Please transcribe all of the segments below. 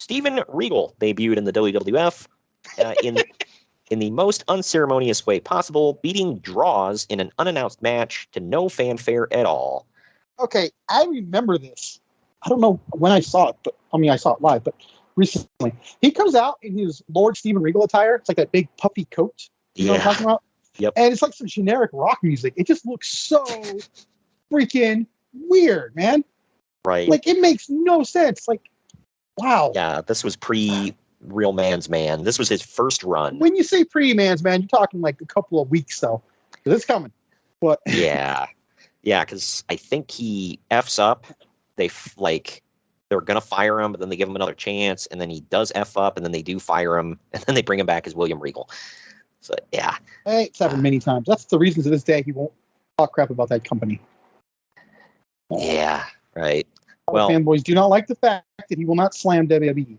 Steven Regal debuted in the WWF in the most unceremonious way possible, beating Draws in an unannounced match to no fanfare at all. Okay, I remember this. I don't know when I saw it, but I saw it live, but recently. He comes out in his Lord Steven Regal attire. It's like that big puffy coat. You know what I'm talking about? Yep. And it's like some generic rock music. It just looks so freaking weird, man. Right. Like, it makes no sense. Like, wow. Yeah, this was pre-Real Man's Man. This was his first run. When you say pre-Man's Man, you're talking like a couple of weeks, though. Because it's coming. But Yeah, because I think he F's up. They're going to fire him, but then they give him another chance, and then he does F up, and then they do fire him, and then they bring him back as William Regal. So, yeah. Hey, it's happened many times. That's the reason to this day he won't talk crap about that company. Yeah, right. Well, fanboys do not like the fact that he will not slam WWE.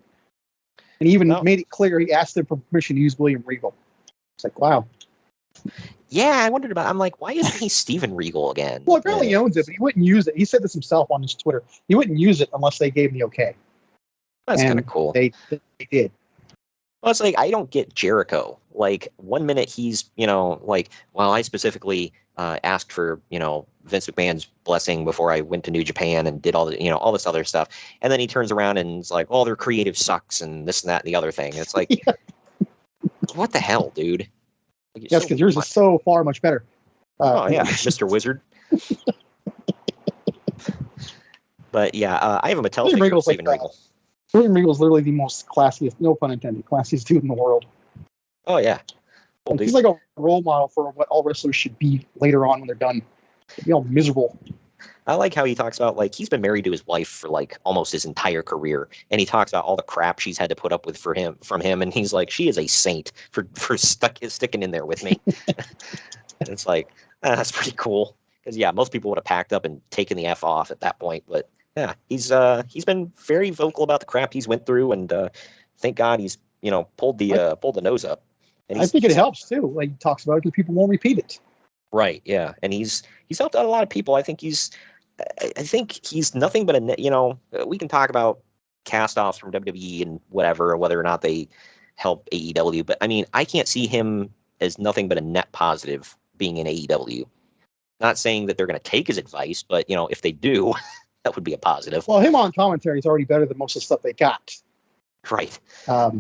And he even made it clear he asked them for permission to use William Regal. It's like, wow. Yeah, I wondered about. I'm like, why isn't he Steven Regal again? Well, apparently he owns it, but he wouldn't use it. He said this himself on his Twitter. He wouldn't use it unless they gave him the okay. That's kind of cool. They did. Well, it's like, I don't get Jericho. Like, one minute he's, like, well, I specifically asked for, Vince McMahon's blessing before I went to New Japan and did all the, all this other stuff. And then he turns around and is like, oh, their creative sucks and this and that and the other thing. And it's like, what the hell, dude? Like, yes, because yours is so far much better. Mr. Wizard. But yeah, I have a Mattel figure of Steven Regal. William Regal is literally the most classiest, no pun intended, classiest dude in the world. Oh, yeah. Well, he's like a role model for what all wrestlers should be later on when they're done. They'd be all miserable. I like how he talks about, like, he's been married to his wife for, like, almost his entire career. And he talks about all the crap she's had to put up with from him. And he's like, she is a saint for sticking in there with me. And it's like, that's pretty cool. Because, yeah, most people would have packed up and taken the F off at that point. But, yeah, he's been very vocal about the crap he's went through. And thank God he's, pulled the nose up. And I think it helps, too. Like, he talks about it because people won't repeat it. Right, yeah. And he's helped out a lot of people. I think he's nothing but we can talk about cast-offs from WWE and whatever, whether or not they help AEW, but I mean, I can't see him as nothing but a net positive being in AEW. Not saying that they're going to take his advice, but if they do, that would be a positive. Well, him on commentary is already better than most of the stuff they got. Right. I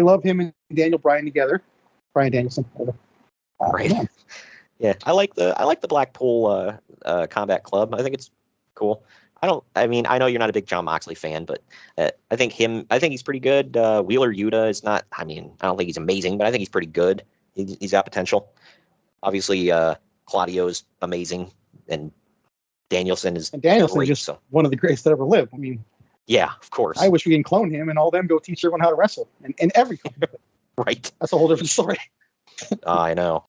love him and Daniel Bryan together. Bryan Danielson. Right. Yeah, I like the Blackpool Combat Club. I think it's cool. I know you're not a big Jon Moxley fan, but I think he's pretty good. Wheeler Yuta is not. I don't think he's amazing, but I think he's pretty good. He's got potential. Obviously, Claudio's amazing, and Danielson is. And Danielson great, just one of the greatest that ever lived. I mean, yeah, of course. I wish we can clone him and all them go teach everyone how to wrestle, and every company. Right. That's a whole different story. I know.